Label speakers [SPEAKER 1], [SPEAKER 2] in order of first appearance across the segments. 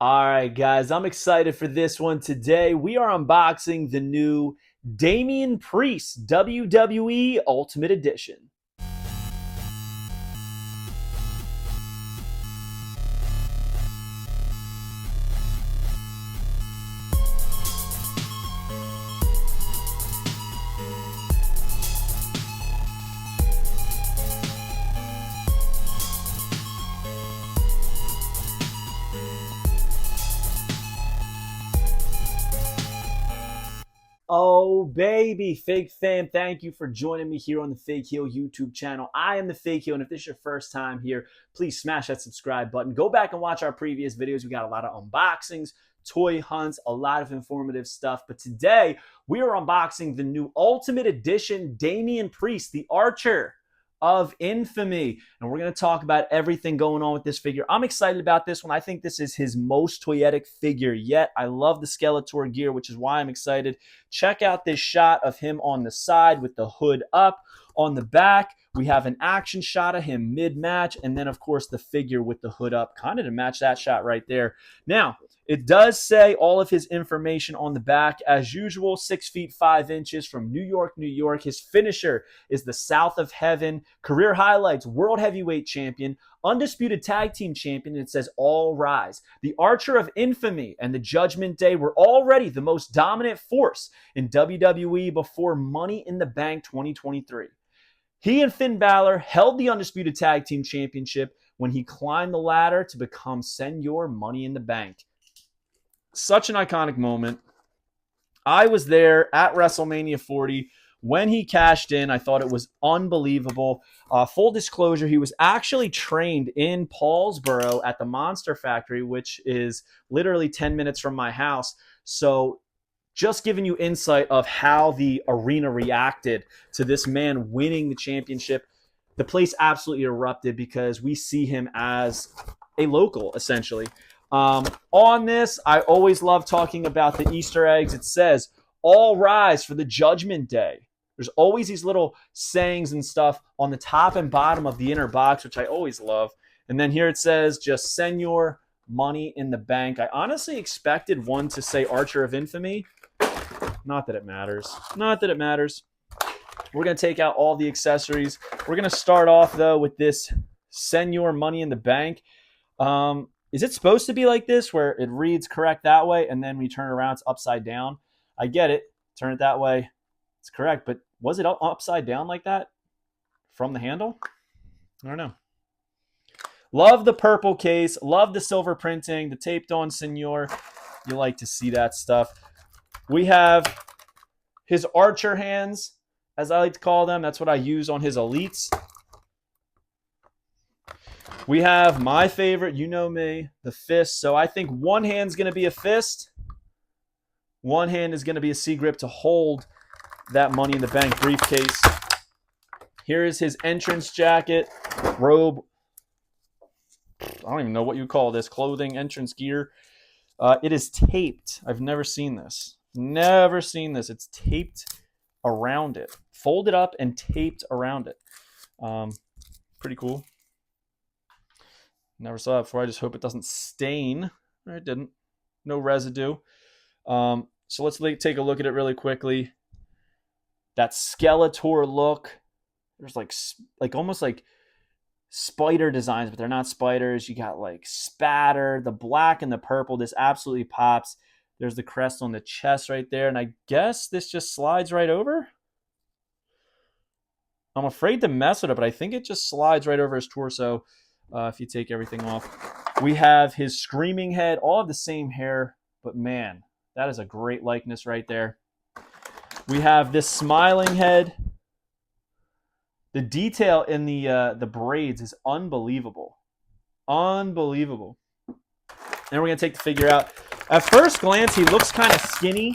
[SPEAKER 1] All right, guys, I'm excited for this one today. We are unboxing the new Damian Priest WWE Ultimate Edition. Oh, baby, Fake Fam, thank you for joining me here on the Fake Heel YouTube channel. I am the Fake Heel, and if this is your first time here, please smash that subscribe button. Go back and watch our previous videos. We got a lot of unboxings, toy hunts, a lot of informative stuff. But today, we are unboxing the new Ultimate Edition Damian Priest, the Archer of Infamy. And we're going to talk about everything going on with this figure. I'm excited about this one. I think this is his most toyetic figure yet. I love the Skeletor gear, which is why I'm excited. Check out this shot of him on the side with the hood up. On the back, we have an action shot of him mid-match, and then, of course, the figure with the hood up, kind of to match that shot right there. Now, it does say all of his information on the back. As usual, 6 feet 5 inches from New York, New York. His finisher is the South of Heaven. Career highlights, World Heavyweight Champion, Undisputed Tag Team Champion, and it says All Rise. The Archer of Infamy and the Judgment Day were already the most dominant force in WWE before Money in the Bank 2023. He and Finn Balor held the Undisputed Tag Team Championship when he climbed the ladder to become Senor Money in the Bank. Such an iconic moment. I was there at WrestleMania 40 when he cashed in. I thought it was unbelievable. Full disclosure, he was actually trained in Paulsboro at the Monster Factory, which is literally 10 minutes from my house. So just giving you insight of how the arena reacted to this man winning the championship. The place absolutely erupted because we see him as a local, essentially. On this, I always love talking about the Easter eggs. It says, All Rise for the Judgment Day. There's always these little sayings and stuff on the top and bottom of the inner box, which I always love. And then here it says, just Senor Money in the Bank. I honestly expected one to say Archer of Infamy. Not that it matters. Not that it matters. We're going to take out all the accessories. We're going to start off, though, with this Senor Money in the Bank. Is it supposed to be like this, where it reads correct that way, and then when you turn it around, it's upside down? I get it. Turn it that way. It's correct. But was it upside down like that from the handle? I don't know. Love the purple case. Love the silver printing. The taped on Senor. You like to see that stuff. We have his Archer hands, as I like to call them. That's what I use on his elites. We have my favorite, you know me, the fist. So I think one hand's going to be a fist. One hand is going to be a C-grip to hold that Money in the Bank briefcase. Here is his entrance jacket, robe. I don't even know what you call this. Clothing, entrance gear. It is taped. I've never seen this. Never seen this. It's taped around it. Folded up and taped around it. Pretty cool. Never saw it before. I just hope it doesn't stain. It didn't. No residue. So let's take a look at it really quickly. That Skeletor look. There's like almost like spider designs, but they're not spiders. You got like spatter, the black and the purple. This absolutely pops. There's the crest on the chest right there. And I guess this just slides right over. I'm afraid to mess it up, but I think it just slides right over his torso. If you take everything off. We have his screaming head, all of the same hair, but man, that is a great likeness right there. We have this smiling head. The detail in the braids is unbelievable. Unbelievable. And we're going to take the figure out. At first glance, he looks kind of skinny.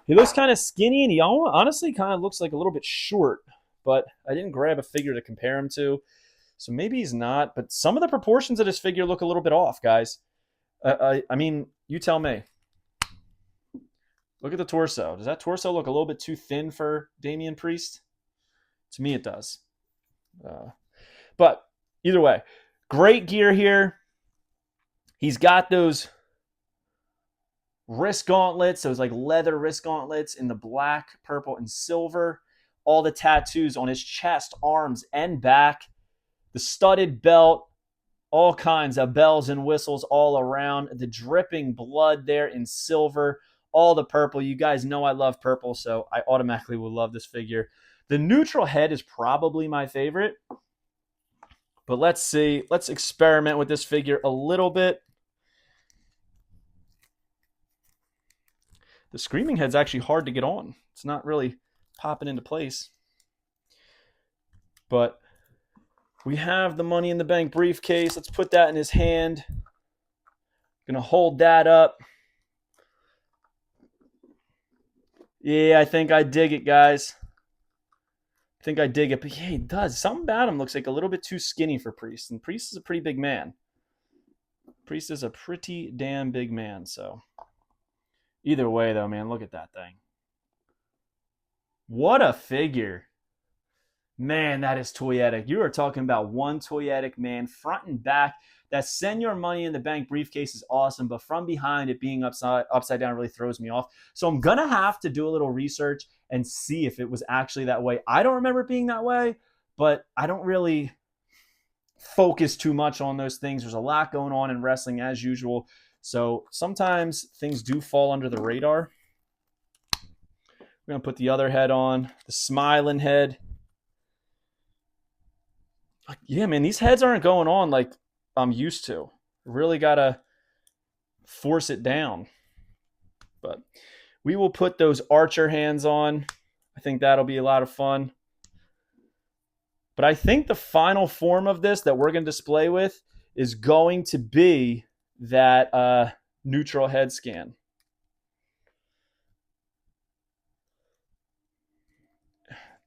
[SPEAKER 1] He looks kind of skinny, and he honestly kind of looks like a little bit short, but I didn't grab a figure to compare him to. So maybe he's not, but some of the proportions of this figure look a little bit off, guys. I mean, you tell me. Look at the torso. Does that torso look a little bit too thin for Damian Priest? To me, it does. But either way, great gear here. He's got those wrist gauntlets, those like leather wrist gauntlets in the black, purple, and silver. All the tattoos on his chest, arms, and back. The studded belt, all kinds of bells and whistles all around. The dripping blood there in silver, all the purple. You guys know I love purple, so I automatically will love this figure. The neutral head is probably my favorite. But let's see. Let's experiment with this figure a little bit. The screaming head's actually hard to get on. It's not really popping into place. But we have the Money in the Bank briefcase. Let's put that in his hand. Gonna hold that up. Yeah, I think I dig it, guys. I think I dig it. But yeah, he does. Something about him looks like a little bit too skinny for Priest. And Priest is a pretty big man. Priest is a pretty damn big man. So either way, though, man, look at that thing. What a figure. Man, that is toyetic. You are talking about one toyetic man, front and back. That Send Your Money in the Bank briefcase is awesome, but from behind, it being upside down really throws me off. So I'm going to have to do a little research and see if it was actually that way. I don't remember it being that way, but I don't really focus too much on those things. There's a lot going on in wrestling as usual. So sometimes things do fall under the radar. We're going to put the other head on, the smiling head. Yeah, man, these heads aren't going on like I'm used to. Really got to force it down. But we will put those Archer hands on. I think that'll be a lot of fun. But I think the final form of this that we're going to display with is going to be that neutral head scan.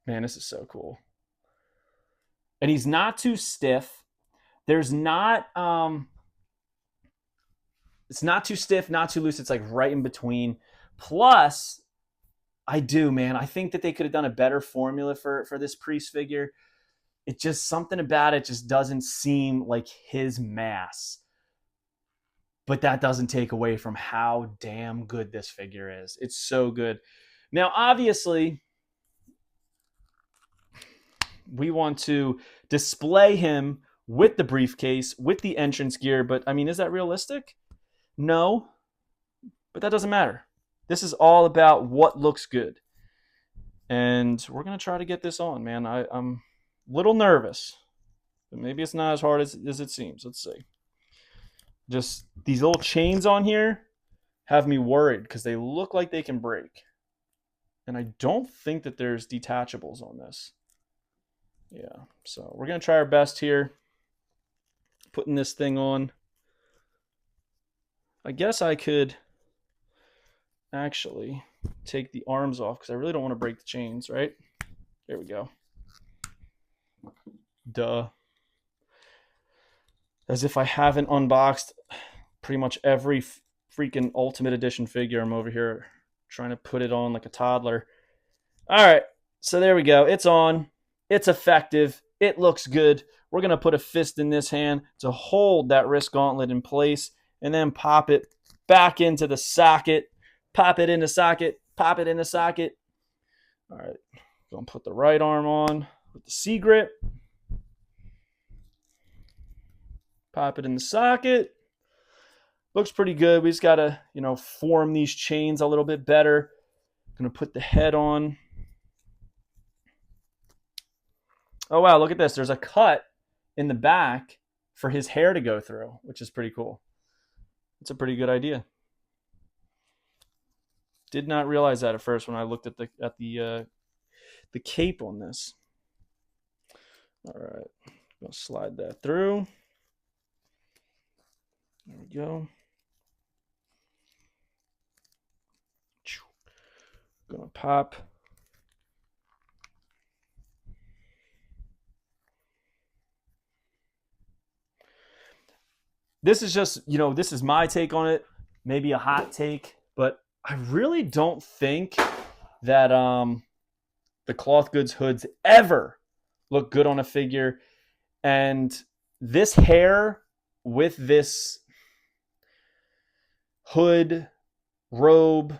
[SPEAKER 1] Man, this is so cool. And he's not too stiff. There's not, it's not too stiff, not too loose. It's like right in between. Plus, I think that they could have done a better formula for this Priest figure. It just, something about it just doesn't seem like his mass. But that doesn't take away from how damn good this figure is. It's so good. Now, obviously, we want to display him with the briefcase, with the entrance gear. But, I mean, is that realistic? No. But that doesn't matter. This is all about what looks good. And we're going to try to get this on, man. I'm a little nervous. But maybe it's not as hard as it seems. Let's see. Just these little chains on here have me worried because they look like they can break. And I don't think that there's detachables on this. Yeah, so we're going to try our best here. Putting this thing on. I guess I could actually take the arms off because I really don't want to break the chains, right? There we go. Duh. As if I haven't unboxed pretty much every freaking Ultimate Edition figure. I'm over here trying to put it on like a toddler. All right, so there we go. It's on. It's effective. It looks good. We're going to put a fist in this hand to hold that wrist gauntlet in place and then pop it back into the socket. Pop it in the socket. Pop it in the socket. All right. Going to put the right arm on with the C grip. Pop it in the socket. Looks pretty good. We just got to, form these chains a little bit better. Going to put the head on. Oh, wow, look at this. There's a cut in the back for his hair to go through, which is pretty cool. It's a pretty good idea. Did not realize that at first when I looked at the cape on this. All right, going to slide that through. There we go. Going to pop. This is just, this is my take on it. Maybe a hot take, but I really don't think that the cloth goods hoods ever look good on a figure. And this hair with this hood, robe,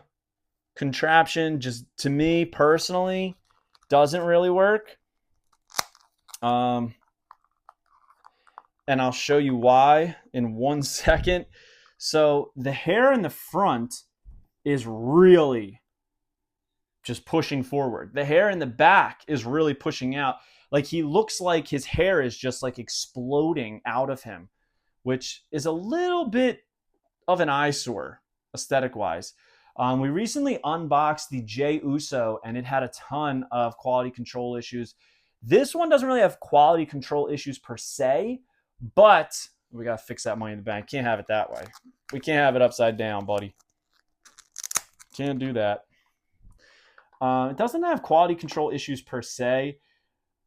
[SPEAKER 1] contraption, just to me personally, doesn't really work. And I'll show you why in 1 second. So the hair in the front is really just pushing forward. The hair in the back is really pushing out. Like, he looks like his hair is just like exploding out of him, which is a little bit of an eyesore aesthetic wise. We recently unboxed the Jey Uso, and it had a ton of quality control issues. This one doesn't really have quality control issues per se, but we got to fix that Money in the Bank. Can't have it that way. We can't have it upside down, buddy. Can't do that. It doesn't have quality control issues per se,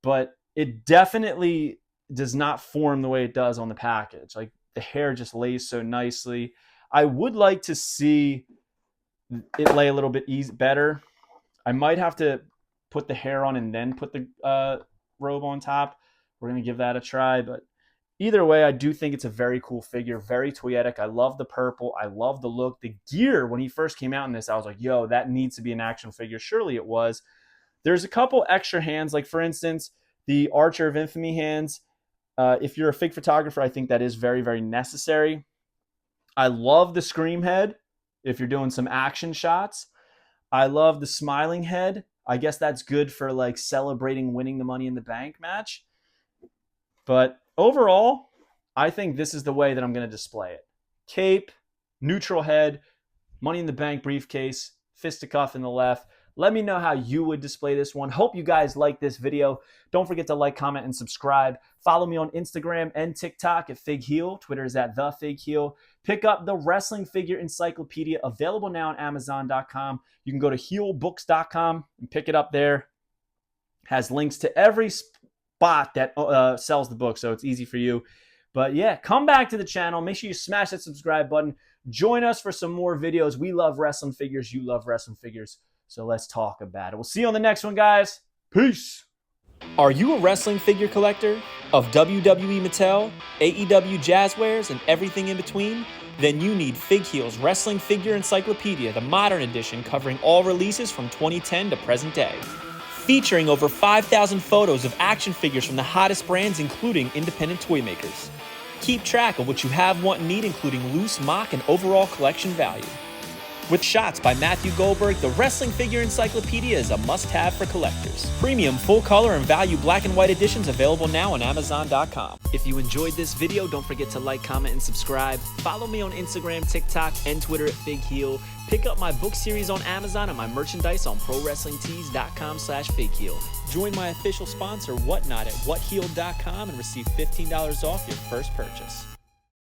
[SPEAKER 1] but it definitely does not form the way it does on the package. Like, the hair just lays so nicely. I would like to see it lay a little bit better. I might have to put the hair on and then put the robe on top. We're going to give that a try. But either way, I do think it's a very cool figure, very toyetic. I love the purple. I love the look. The gear, when he first came out in this, I was like, yo, that needs to be an action figure. Surely it was. There's a couple extra hands, like for instance, the Archer of Infamy hands. If you're a fig photographer, I think that is very, very necessary. I love the Scream head if you're doing some action shots. I love the smiling head. I guess that's good for like celebrating winning the Money in the Bank match. But overall, I think this is the way that I'm going to display it. Cape, neutral head, Money in the Bank briefcase, fisticuff in the left. Let me know how you would display this one. Hope you guys like this video. Don't forget to like, comment, and subscribe. Follow me on Instagram and TikTok at FigHeel. Twitter is at TheFigHeel. Pick up the Wrestling Figure Encyclopedia, available now on Amazon.com. You can go to heelbooks.com and pick it up there. Has links to every spot that sells the book, so it's easy for you. But yeah, come back to the channel. Make sure you smash that subscribe button. Join us for some more videos. We love wrestling figures. You love wrestling figures. So let's talk about it. We'll see you on the next one, guys. Peace. Are you a wrestling figure collector of WWE Mattel, AEW Jazzwares, and everything in between? Then you need FigHeel's Wrestling Figure Encyclopedia, the modern edition covering all releases from 2010 to present day. Featuring over 5,000 photos of action figures from the hottest brands, including independent toy makers. Keep track of what you have, want, and need, including loose, mock, and overall collection value. With shots by Matthew Goldberg, the Wrestling Figure Encyclopedia is a must-have for collectors. Premium full-color and value black and white editions available now on Amazon.com. If you enjoyed this video, don't forget to like, comment, and subscribe. Follow me on Instagram, TikTok, and Twitter at FigHeel. Pick up my book series on Amazon and my merchandise on ProWrestlingTees.com/FigHeel. Join my official sponsor, Whatnot, at WhatHeal.com and receive $15 off your first purchase.